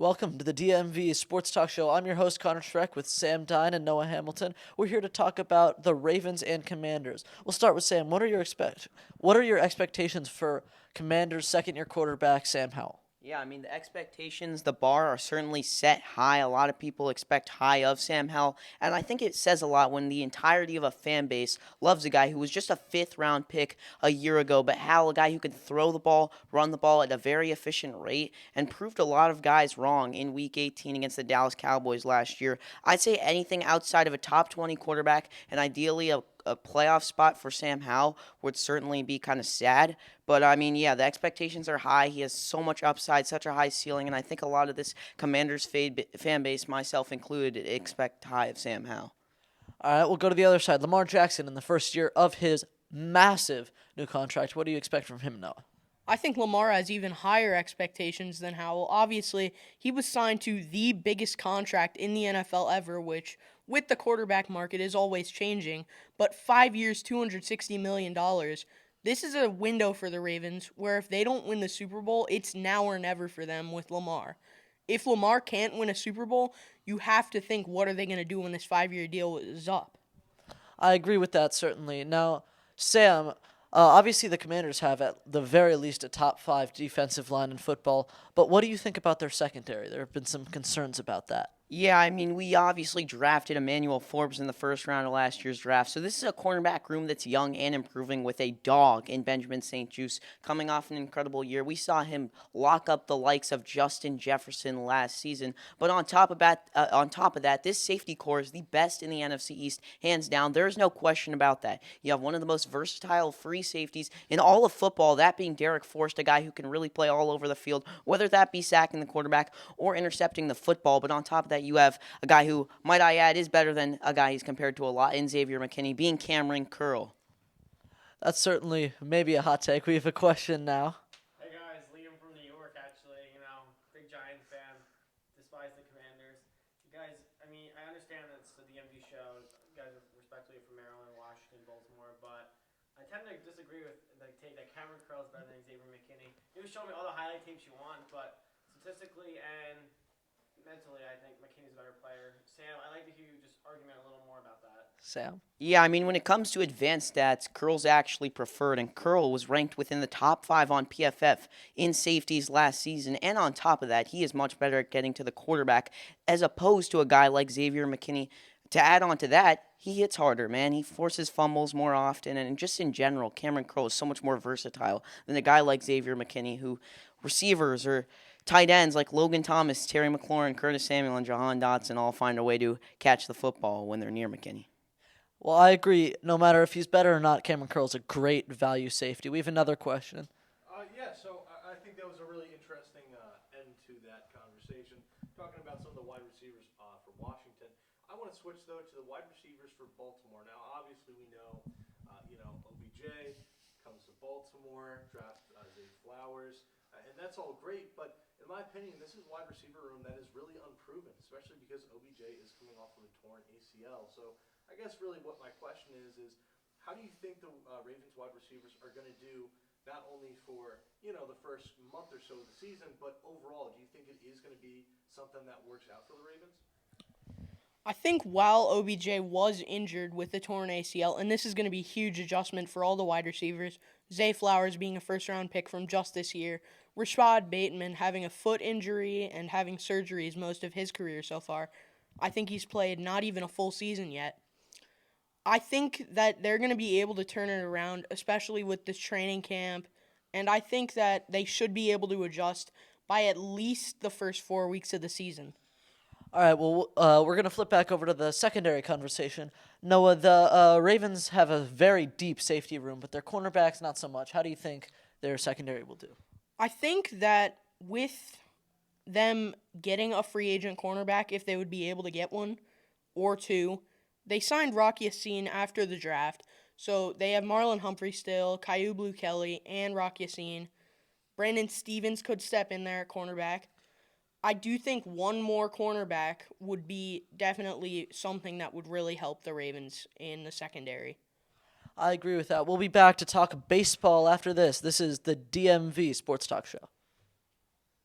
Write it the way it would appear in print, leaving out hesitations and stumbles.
Welcome to the DMV Sports Talk Show. I'm your host, Connor Schreck, with Sam Dine and Noah Hamilton. We're here to talk about the Ravens and Commanders. We'll start with Sam. What are your expectations for Commanders' second-year quarterback, Sam Howell? Yeah, I mean, the expectations, the bar are certainly set high. A lot of people expect high of Sam Howell, and I think it says a lot when the entirety of a fan base loves a guy who was just a fifth-round pick a year ago, but Howell, a guy who can throw the ball, run the ball at a very efficient rate, and proved a lot of guys wrong in Week 18 against the Dallas Cowboys last year. I'd say anything outside of a top 20 quarterback, and ideally a playoff spot for Sam Howell would certainly be kind of sad. But I mean, yeah, the expectations are high. He has so much upside, such a high ceiling, and I think a lot of this Commanders fan base, myself included, expect high of Sam Howell. All right, we'll go to the other side. Lamar Jackson in the first year of his massive new contract. What do you expect from him, Noah? I think Lamar has even higher expectations than Howell. Obviously, he was signed to the biggest contract in the NFL ever, which, with the quarterback market, is always changing. But 5 years, $260 million. This is a window for the Ravens where if they don't win the Super Bowl, it's now or never for them with Lamar. If Lamar can't win a Super Bowl, you have to think, what are they going to do when this 5-year deal is up? I agree with that, certainly. Now, Sam, obviously the Commanders have at the very least a top 5 defensive line in football, but what do you think about their secondary? There have been some concerns about that. Yeah, I mean, we obviously drafted Emmanuel Forbes in the first round of last year's draft. So this is a cornerback room that's young and improving with a dog in Benjamin St. Juste coming off an incredible year. We saw him lock up the likes of Justin Jefferson last season. But on top of that, this safety core is the best in the NFC East, hands down. There is no question about that. You have one of the most versatile free safeties in all of football, that being Derek Forrest, a guy who can really play all over the field, whether that be sacking the quarterback or intercepting the football. But on top of that, you have a guy who, might I add, is better than a guy he's compared to a lot in Xavier McKinney, being Cameron Curl. That's certainly maybe a hot take. We have a question now. Hey guys, Liam from New York actually, big Giants fan, despise the Commanders. You guys, I understand that it's the DMV show. You guys are respectively from Maryland, Washington, Baltimore, but I tend to disagree with the take that Cameron Curl is better than Xavier McKinney. You can show me all the highlight tapes you want, but statistically and mentally, I think McKinney's a better player. Sam, I'd like to hear you just argument a little more about that. Sam? Yeah, I mean, when it comes to advanced stats, Curl's actually preferred, and Curl was ranked within the top 5 on PFF in safeties last season, and on top of that, he is much better at getting to the quarterback, as opposed to a guy like Xavier McKinney. To add on to that, he hits harder, man. He forces fumbles more often, and just in general, Cameron Curl is so much more versatile than a guy like Xavier McKinney, who receivers or tight ends like Logan Thomas, Terry McLaurin, Curtis Samuel, and Jahan Dotson all find a way to catch the football when they're near McKinney. Well, I agree. No matter if he's better or not, Cameron Curl's a great value safety. We have another question. I think that was a really interesting end to that conversation. Talking about some of the wide receivers for Washington. I want to switch, though, to the wide receivers for Baltimore. Now, obviously, we know, OBJ comes to Baltimore, draft Zay Flowers, and that's all great. But in my opinion, this is a wide receiver room that is really unproven, especially because OBJ is coming off of a torn ACL. So I guess really what my question is how do you think the Ravens wide receivers are going to do not only for, the first month or so of the season, but overall? Do you think it is going to be something that works out for the Ravens? I think while OBJ was injured with the torn ACL, and this is going to be a huge adjustment for all the wide receivers, Zay Flowers being a first-round pick from just this year, Rashad Bateman having a foot injury and having surgeries most of his career so far. I think he's played not even a full season yet. I think that they're going to be able to turn it around, especially with this training camp, and I think that they should be able to adjust by at least the first 4 weeks of the season. All right, well, we're going to flip back over to the secondary conversation. Noah, the Ravens have a very deep safety room, but their cornerbacks not so much. How do you think their secondary will do? I think that with them getting a free agent cornerback, if they would be able to get one or two, they signed Rocky Yassin after the draft. So they have Marlon Humphrey still, Caillou Blue Kelly, and Rocky Yassin. Brandon Stevens could step in there at cornerback. I do think one more cornerback would be definitely something that would really help the Ravens in the secondary. I agree with that. We'll be back to talk baseball after this. This is the DMV Sports Talk Show.